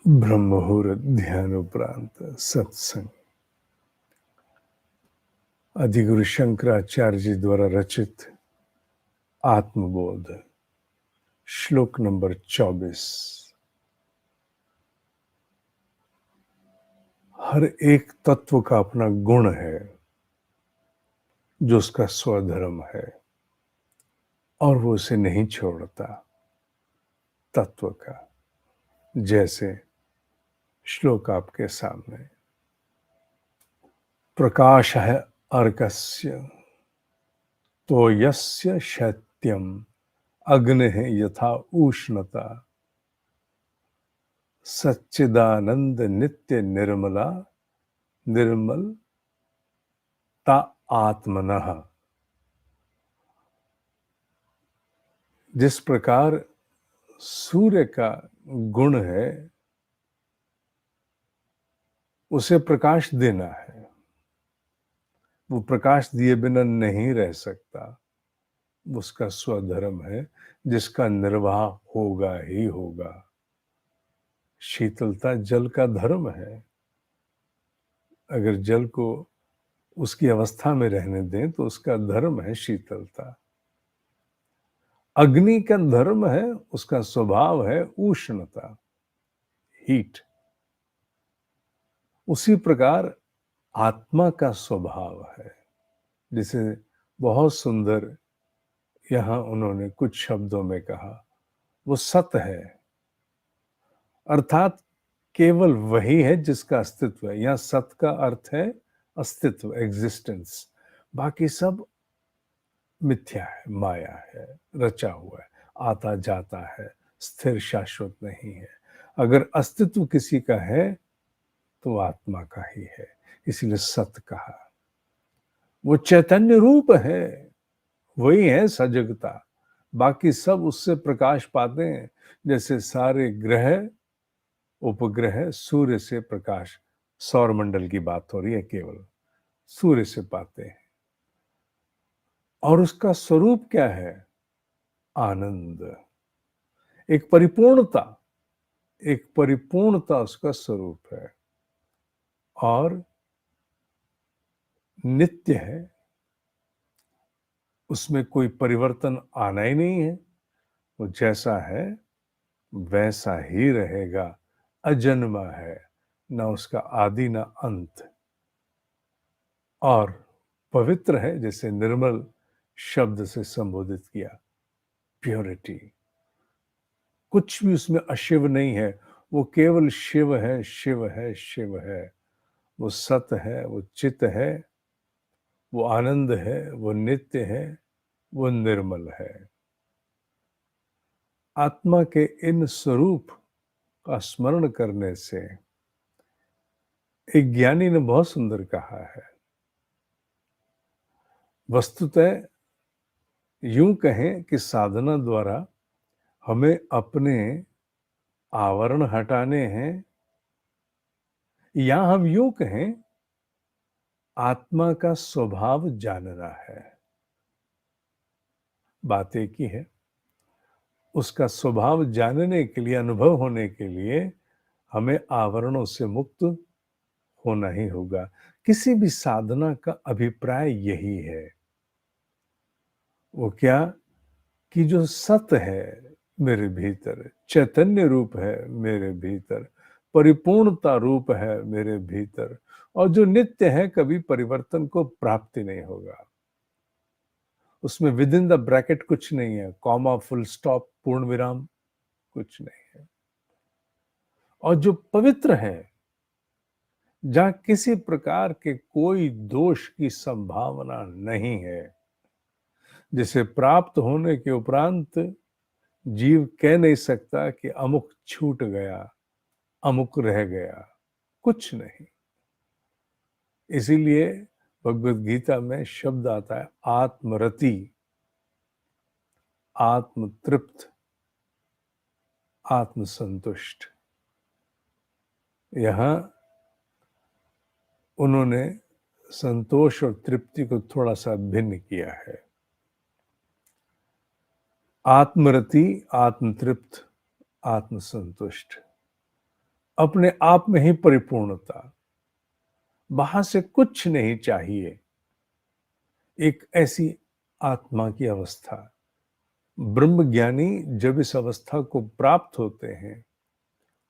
ब्रह्ममुहूर्त ध्यानोपरांत सत्संग आदिगुरु शंकराचार्य जी द्वारा रचित आत्मबोध श्लोक नंबर 24। हर एक तत्व का अपना गुण है जो उसका स्वधर्म है और वो उसे नहीं छोड़ता। तत्व का जैसे श्लोक आपके सामने, प्रकाश है अर्कस्य तो यस्य शैत्यम अग्नि है यथा उष्णता सच्चिदानंद नित्य निर्मला निर्मलता आत्मनः। जिस प्रकार सूर्य का गुण है उसे प्रकाश देना है, वो प्रकाश दिए बिना नहीं रह सकता, उसका स्वधर्म है जिसका निर्वाह होगा ही होगा। शीतलता जल का धर्म है, अगर जल को उसकी अवस्था में रहने दें तो उसका धर्म है शीतलता। अग्नि का धर्म है, उसका स्वभाव है उष्णता, हीट। उसी प्रकार आत्मा का स्वभाव है, जिसे बहुत सुंदर यहां उन्होंने कुछ शब्दों में कहा, वो सत है, अर्थात केवल वही है जिसका अस्तित्व है। यहां सत का अर्थ है अस्तित्व, एग्जिस्टेंस। बाकी सब मिथ्या है, माया है, रचा हुआ है, आता जाता है, स्थिर शाश्वत नहीं है। अगर अस्तित्व किसी का है तो आत्मा का ही है, इसीलिए सत कहा। वो चैतन्य रूप है, वही है सजगता। बाकी सब उससे प्रकाश पाते हैं, जैसे सारे ग्रह उपग्रह सूर्य से प्रकाश, सौर मंडल की बात हो रही है, केवल सूर्य से पाते हैं। और उसका स्वरूप क्या है? आनंद, एक परिपूर्णता, एक परिपूर्णता उसका स्वरूप है और नित्य है। उसमें कोई परिवर्तन आना ही नहीं है, वो जैसा है वैसा ही रहेगा, अजन्मा है, ना उसका आदि ना अंत। और पवित्र है, जैसे निर्मल शब्द से संबोधित किया, प्योरिटी। कुछ भी उसमें अशिव नहीं है, वो केवल शिव है, शिव है, शिव है। वो सत है, वो चित है, वो आनंद है, वो नित्य है, वो निर्मल है। आत्मा के इन स्वरूप का स्मरण करने से एक ज्ञानी ने बहुत सुंदर कहा है, वस्तुतः यूं कहें कि साधना द्वारा हमें अपने आवरण हटाने हैं, या हम यूं कहें आत्मा का स्वभाव जानना है। बात एक ही है। उसका स्वभाव जानने के लिए, अनुभव होने के लिए हमें आवरणों से मुक्त होना ही होगा। किसी भी साधना का अभिप्राय यही है। वो क्या? कि जो सत है मेरे भीतर, चैतन्य रूप है मेरे भीतर, परिपूर्णता रूप है मेरे भीतर, और जो नित्य है, कभी परिवर्तन को प्राप्ति नहीं होगा। उसमें विद इन द ब्रैकेट कुछ नहीं है, कॉमा, फुल स्टॉप, पूर्ण विराम कुछ नहीं है। और जो पवित्र है, जहां किसी प्रकार के कोई दोष की संभावना नहीं है, जिसे प्राप्त होने के उपरांत जीव कह नहीं सकता कि अमुक छूट गया, अमुक रह गया, कुछ नहीं। इसीलिए भगवत गीता में शब्द आता है आत्मरति, आत्मतृप्त, आत्मसंतुष्ट। यहां उन्होंने संतोष और तृप्ति को थोड़ा सा भिन्न किया है। आत्मरति, आत्मतृप्त, आत्मसंतुष्ट। अपने आप में ही परिपूर्णता, बाहर से कुछ नहीं चाहिए, एक ऐसी आत्मा की अवस्था। ब्रह्मज्ञानी जब इस अवस्था को प्राप्त होते हैं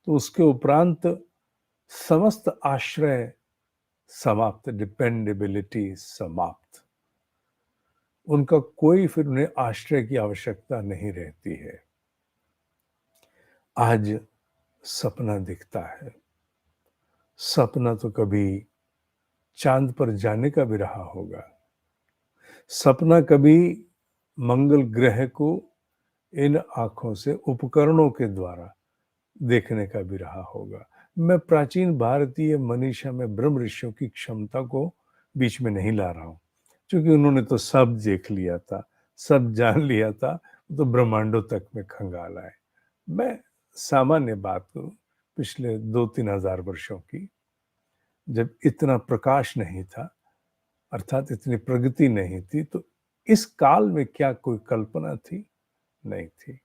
तो उसके उपरांत समस्त आश्रय समाप्त, डिपेंडेबिलिटी समाप्त। उनका कोई फिर उन्हें आश्रय की आवश्यकता नहीं रहती है। आज सपना दिखता है, सपना तो कभी चांद पर जाने का भी रहा होगा, सपना कभी मंगल ग्रह को इन आंखों से उपकरणों के द्वारा देखने का भी रहा होगा। मैं प्राचीन भारतीय मनीषा में ब्रह्म ऋषियों की क्षमता को बीच में नहीं ला रहा हूं, क्योंकि उन्होंने तो सब देख लिया था, सब जान लिया था, तो ब्रह्मांडों तक में खंगाल आए। मैं सामान्य बात करूं, पिछले 2-3 हजार वर्षों की, जब इतना प्रकाश नहीं था, अर्थात इतनी प्रगति नहीं थी, तो इस काल में क्या कोई कल्पना थी? नहीं थी।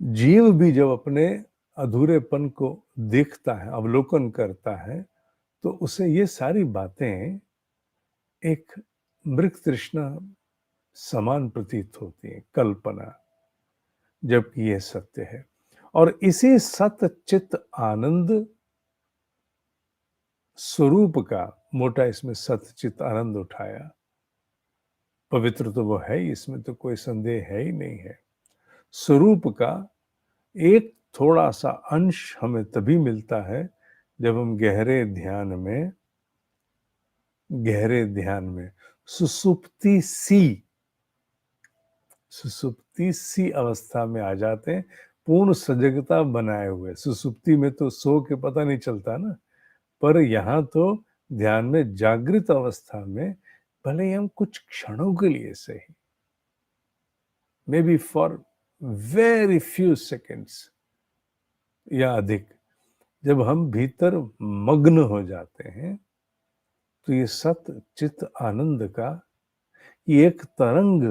जीव भी जब अपने अधूरेपन को देखता है, अवलोकन करता है, तो उसे ये सारी बातें एक मृग तृष्णा समान प्रतीत होती है, कल्पना, जबकि यह सत्य है। और इसी सत चित आनंद स्वरूप का मोटा इसमें सत चित आनंद उठाया। पवित्र तो वो है ही, इसमें तो कोई संदेह है ही नहीं है। स्वरूप का एक थोड़ा सा अंश हमें तभी मिलता है जब हम गहरे ध्यान में सुसुप्ति सी अवस्था में आ जाते हैं, पूर्ण सजगता बनाए हुए। सुसुप्ति में तो सो के पता नहीं चलता ना, पर यहाँ तो ध्यान में जागृत अवस्था में, भले ही हम कुछ क्षणों के लिए सही, may be for very few seconds या अधिक, जब हम भीतर मग्न हो जाते हैं, तो ये सत चित आनंद का ये एक तरंग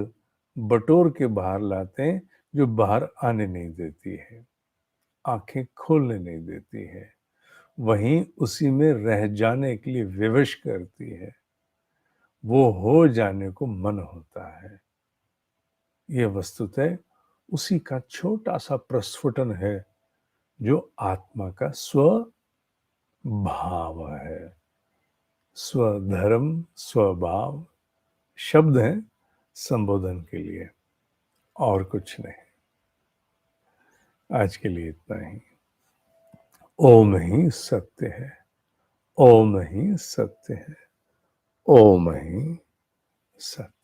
बटोर के बाहर लाते हैं, जो बाहर आने नहीं देती है, आंखें खोलने नहीं देती है, वहीं उसी में रह जाने के लिए विवश करती है, वो हो जाने को मन होता है। ये वस्तुतः उसी का छोटा सा प्रस्फुटन है, जो आत्मा का स्वभाव है। स्वधर्म, स्वभाव शब्द हैं संबोधन के लिए, और कुछ नहीं। आज के लिए इतना ही। ओम ही सत्य है, ओम ही सत्य है, ओम ही सत्य।